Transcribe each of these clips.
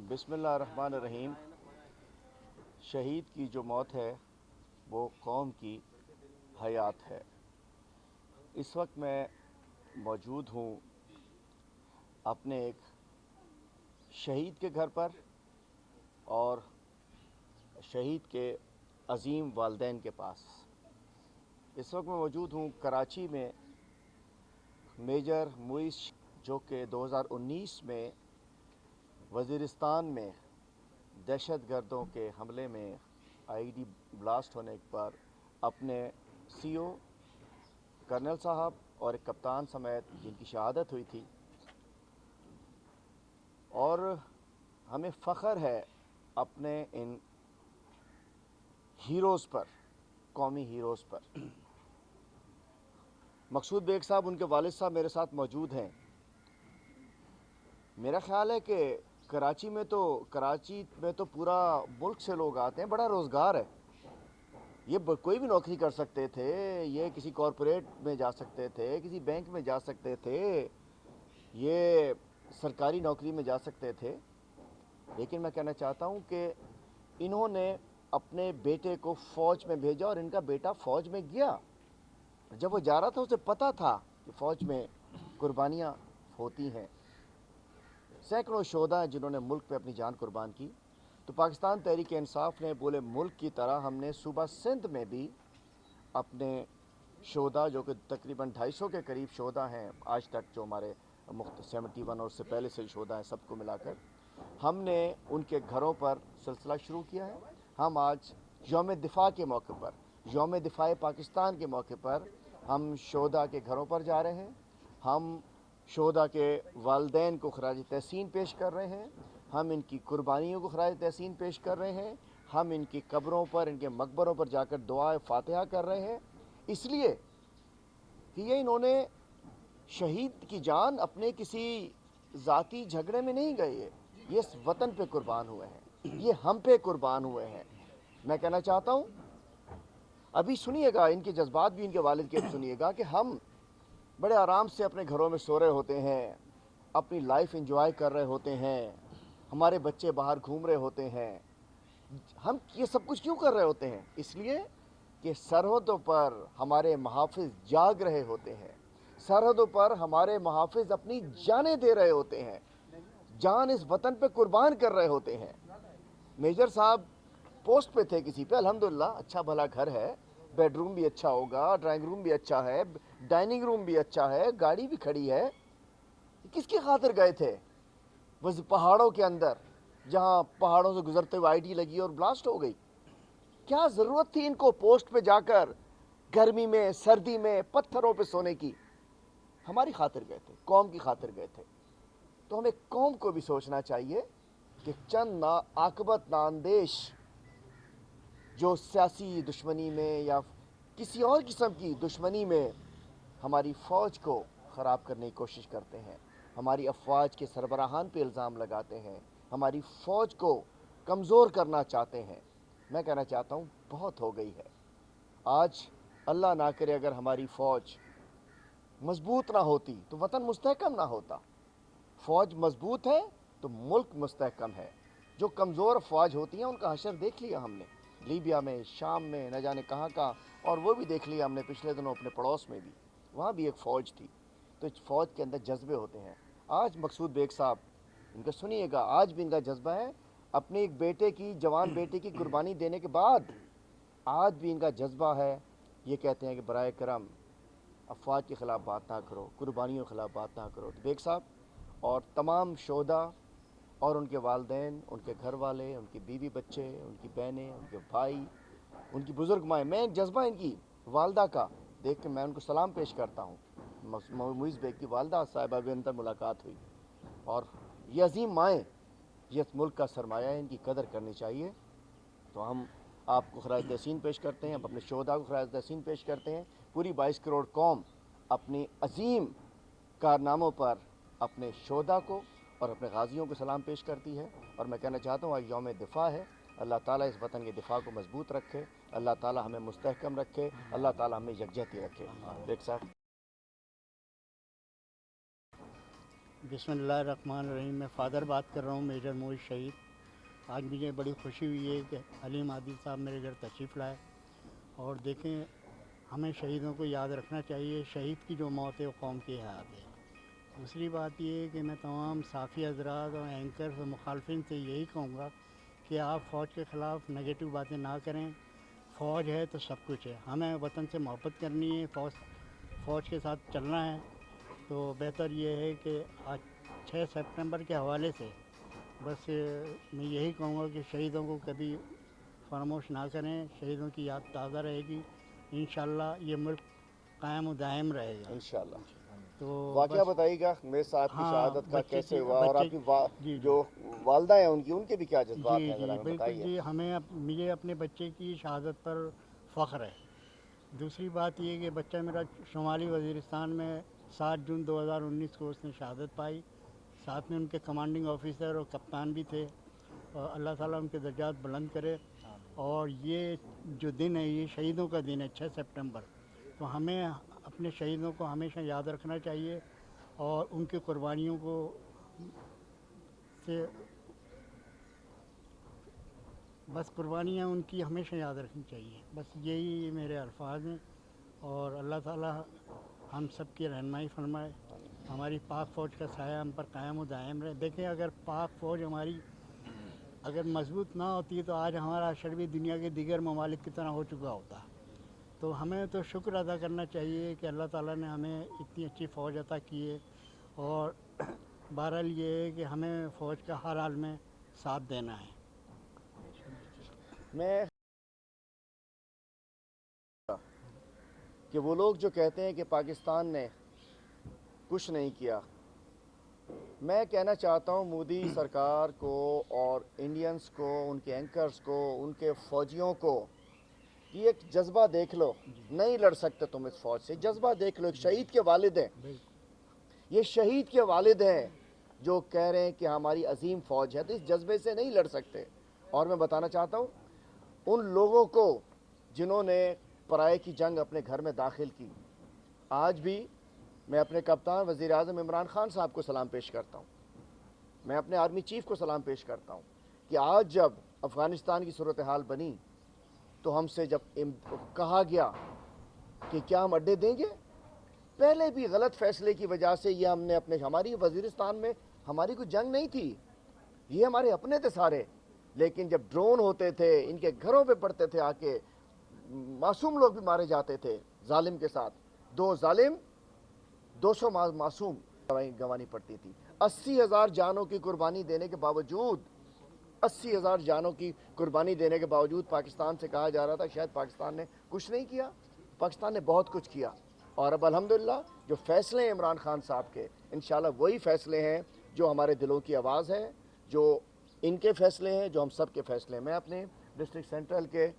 बिस्मिल्लाहिर्रहमानिर्रहीम। शहीद की जो मौत है वो कौम की हयात है। इस वक्त मैं मौजूद हूँ अपने एक शहीद के घर पर और शहीद के अजीम वालिदैन के पास। इस वक्त मैं मौजूद हूँ कराची में मेजर मुइस, जो कि 2019 में वज़ीरिस्तान में दहशतगर्दों के हमले में आईडी ब्लास्ट होने पर अपने सीओ कर्नल साहब और एक कप्तान समेत जिनकी शहादत हुई थी। और हमें फ़ख्र है अपने इन हीरोज़ पर, कौमी हीरोज़ पर। मकसूद बेग साहब, उनके वालिद साहब मेरे साथ मौजूद हैं। मेरा ख़्याल है कि कराची में तो पूरा मुल्क से लोग आते हैं, बड़ा रोज़गार है। ये कोई भी नौकरी कर सकते थे, ये किसी कॉरपोरेट में जा सकते थे, किसी बैंक में जा सकते थे, ये सरकारी नौकरी में जा सकते थे। लेकिन मैं कहना चाहता हूँ कि इन्होंने अपने बेटे को फ़ौज में भेजा और इनका बेटा फ़ौज में गया। जब वो जा रहा था उसे पता था कि फ़ौज में कुर्बानियाँ होती हैं। सैकड़ों शोहदा हैं जिन्होंने मुल्क पे अपनी जान कुर्बान की। तो पाकिस्तान तहरीक इंसाफ ने पूरे मुल्क की तरह हमने सूबा सिंध में भी अपने शोहदा, जो कि तकरीबन 250 के करीब शोहदा हैं आज तक, जो हमारे 71 और उससे पहले से शोहदा हैं, सबको मिलाकर हमने उनके घरों पर सिलसिला शुरू किया है। हम आज यौम दिफा के मौके पर, यौम दिफा पाकिस्तान के मौके पर हम शोहदा के घरों पर जा रहे हैं। हम शोहदा के वालिदैन को खराज तहसीन पेश कर रहे हैं। हम इनकी कुर्बानियों को खराज तहसीन पेश कर रहे हैं। हम इनकी कब्रों पर, इनके मकबरों पर जाकर दुआ फातिहा कर रहे हैं, इसलिए कि ये इन्होंने शहीद की जान अपने किसी ज़ाती झगड़े में नहीं गए, ये इस वतन पे कुर्बान हुए हैं, ये हम पे कुर्बान हुए हैं। मैं कहना चाहता हूँ, अभी सुनिएगा इनके जज्बात भी, इनके वालिद के सुनिएगा कि हम बड़े आराम से अपने घरों में सो रहे होते हैं, अपनी लाइफ एंजॉय कर रहे होते हैं, हमारे बच्चे बाहर घूम रहे होते हैं। हम ये सब कुछ क्यों कर रहे होते हैं? इसलिए कि सरहदों पर हमारे मुहाफ़िज़ जाग रहे होते हैं, सरहदों पर हमारे मुहाफ़िज़ अपनी जानें दे रहे होते हैं, जान इस वतन पे कुर्बान कर रहे होते हैं। मेजर साहब पोस्ट पे थे किसी पे, अल्हम्दुलिल्लाह अच्छा भला घर है, बेडरूम भी अच्छा होगा, ड्राइंग रूम भी अच्छा है, डाइनिंग रूम भी अच्छा है, गाड़ी भी खड़ी है। किसकी खातिर गए थे? बस पहाड़ों के अंदर, जहाँ पहाड़ों से गुजरते हुए आईडी लगी और ब्लास्ट हो गई। क्या ज़रूरत थी इनको पोस्ट पे जाकर गर्मी में, सर्दी में, पत्थरों पे सोने की? हमारी खातिर गए थे, कौम की खातिर गए थे। तो हमें कौम को भी सोचना चाहिए कि चंद आकबत नाअंदेश जो सियासी दुश्मनी में या किसी और किस्म की दुश्मनी में हमारी फ़ौज को ख़राब करने की कोशिश करते हैं, हमारी अफवाज के सरबराहान पे इल्ज़ाम लगाते हैं, हमारी फ़ौज को कमज़ोर करना चाहते हैं। मैं कहना चाहता हूँ बहुत हो गई है। आज अल्लाह ना करे अगर हमारी फ़ौज मजबूत ना होती तो वतन मुस्तहकम ना होता। फ़ौज मजबूत है तो मुल्क मुस्तहकम है। जो कमज़ोर फ़ौज होती हैं उनका हशर देख लिया हमने, लीबिया में, शाम में, न जाने कहाँ का, और वो भी देख लिया हमने पिछले दिनों अपने पड़ोस में भी, वहाँ भी एक फ़ौज थी। तो इस फ़ौज के अंदर जज्बे होते हैं। आज मकसूद बेग साहब, इनका सुनिएगा, आज भी इनका जज्बा है अपने एक बेटे की, जवान बेटे की कुर्बानी देने के बाद आज भी इनका जज्बा है। ये कहते हैं कि बराए करम अफवाज के ख़िलाफ़ बात ना करो, कुर्बानियों के ख़िलाफ़ बात ना करो। तो बेग साहब और तमाम शोहदा और उनके वालिदैन, उनके घर वाले, उनकी बीवी बच्चे, उनकी बहनें, उनके भाई, उनकी बुज़ुर्ग माएँ, मैं जज्बा इनकी वालदा का देख के मैं उनको सलाम पेश करता हूँ। मुइज़ बेग की वालदा साहिबा भी अंदर मुलाकात हुई, और ये अजीम माएँ, ये इस मुल्क का सरमाया है, इनकी कदर करनी चाहिए। तो हम आपको खराज तहसीन पेश करते हैं, अपने शोहदा को खराज तहसीन पेश करते हैं। पूरी 22 करोड़ कौम अपनी अजीम कारनामों पर अपने शोहदा को और अपने गाजियों को सलाम पेश करती है। और मैं कहना चाहता हूँ आज यौम दिफा है, अल्लाह ताला इस वतन के दिफा को मजबूत रखे, अल्लाह ताला हमें मुस्तहकम रखे, अल्लाह ताला हमें यकजहती रखे। एक साथ بسم اللہ الرحمن الرحیم. میں فادر بات کر رہا ہوں, میجر موہد شہید. آج مجھے بڑی خوشی ہوئی ہے کہ حلیم عادل صاحب میرے گھر تشریف لائے. اور دیکھیں, ہمیں شہیدوں کو یاد رکھنا چاہیے. شہید کی جو موت ہے وہ قوم کی حیات ہے. دوسری بات یہ ہے کہ میں تمام صحافی حضرات اور اینکرز اور مخالفین سے یہی کہوں گا کہ آپ فوج کے خلاف نگیٹو باتیں نہ کریں. فوج ہے تو سب کچھ ہے. ہمیں وطن سے محبت کرنی ہے, فوج کے ساتھ چلنا ہے. تو بہتر یہ ہے کہ آج 6 سپٹمبر کے حوالے سے بس میں یہی کہوں گا کہ شہیدوں کو کبھی فراموش نہ کریں. شہیدوں کی یاد تازہ رہے گی. انشاءاللہ یہ ملک قائم و دائم رہے گا. انشاءاللہ. تو واقعہ بس بتائیے گا میرے صاحب کی ہاں, شہادت کا بچے کیسے کی ہوا, اور بچے آپ کی جی جی جو والدہ ہیں ان کے بھی کیا جذبات جی ہیں, ذرا جی ہمیں بالکل بتائیے. جی. مجھے اپنے بچے کی شہادت پر فخر ہے. دوسری بات یہ کہ بچہ میرا شمالی وزیرستان میں 7 جون 2019 کو اس نے شہادت پائی. ساتھ میں ان کے کمانڈنگ آفیسر اور کپتان بھی تھے. اور اللہ تعالیٰ ان کے درجات بلند کرے. اور یہ جو دن ہے یہ شہیدوں کا دن ہے, 6 سپٹمبر. تو ہمیں اپنے شہیدوں کو ہمیشہ یاد رکھنا چاہیے اور ان کی قربانیوں کو سے بس قربانیاں ان کی ہمیشہ یاد رکھنی چاہیے. بس یہی میرے الفاظ ہیں. اور اللہ تعالیٰ ہم سب کی رہنمائی فرمائے. ہماری پاک فوج کا سایہ ہم پر قائم و دائم رہے. دیکھیں, اگر پاک فوج ہماری اگر مضبوط نہ ہوتی تو آج ہمارا حشر بھی دنیا کے دیگر ممالک کی طرح ہو چکا ہوتا. تو ہمیں تو شکر ادا کرنا چاہیے کہ اللہ تعالیٰ نے ہمیں اتنی اچھی فوج عطا کی ہے. اور بہرحال یہ ہے کہ ہمیں فوج کا ہر حال میں ساتھ دینا ہے. میں کہ وہ لوگ جو کہتے ہیں کہ پاکستان نے کچھ نہیں کیا, میں کہنا چاہتا ہوں مودی سرکار کو اور انڈینز کو, ان کے اینکرز کو, ان کے فوجیوں کو, یہ ایک جذبہ دیکھ لو. نہیں لڑ سکتے تم اس فوج سے. جذبہ دیکھ لو. ایک شہید کے والد ہیں, یہ شہید کے والد ہیں جو کہہ رہے ہیں کہ ہماری عظیم فوج ہے. تو اس جذبے سے نہیں لڑ سکتے. اور میں بتانا چاہتا ہوں ان لوگوں کو جنہوں نے پرائے کی جنگ اپنے گھر میں داخل کی, آج بھی میں اپنے کپتان وزیر اعظم عمران خان صاحب کو سلام پیش کرتا ہوں. میں اپنے آرمی چیف کو سلام پیش کرتا ہوں کہ آج جب افغانستان کی صورتحال بنی تو ہم سے جب کہا گیا کہ کیا ہم اڈے دیں گے, پہلے بھی غلط فیصلے کی وجہ سے یہ ہماری وزیرستان میں ہماری کوئی جنگ نہیں تھی, یہ ہمارے اپنے تھے سارے. لیکن جب ڈرون ہوتے تھے, ان کے گھروں پہ پڑتے تھے, آ کے معصوم لوگ بھی مارے جاتے تھے ظالم کے ساتھ. 2 ظالم 200 معصوم گنوانی پڑتی تھی. 80,000 جانوں کی قربانی دینے کے باوجود 80,000 جانوں کی قربانی دینے کے باوجود پاکستان سے کہا جا رہا تھا شاید پاکستان نے کچھ نہیں کیا. پاکستان نے بہت کچھ کیا. اور اب الحمدللہ جو فیصلے ہیں عمران خان صاحب کے, انشاءاللہ وہی فیصلے ہیں جو ہمارے دلوں کی آواز ہے, جو ان کے فیصلے ہیں, جو ہم سب کے فیصلے ہیں. میں اپنے ڈسٹرکٹ سینٹرل کے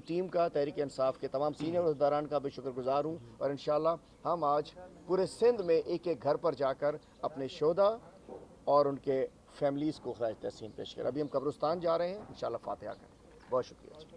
ٹیم کا, تحریک انصاف کے تمام سینئر عہدیداران کا بھی شکر گزار ہوں. اور انشاءاللہ ہم آج پورے سندھ میں ایک ایک گھر پر جا کر اپنے شہداء اور ان کے فیملیز کو خراج تحسین پیش کریں. ابھی ہم قبرستان جا رہے ہیں, انشاءاللہ فاتحہ کریں. بہت شکریہ.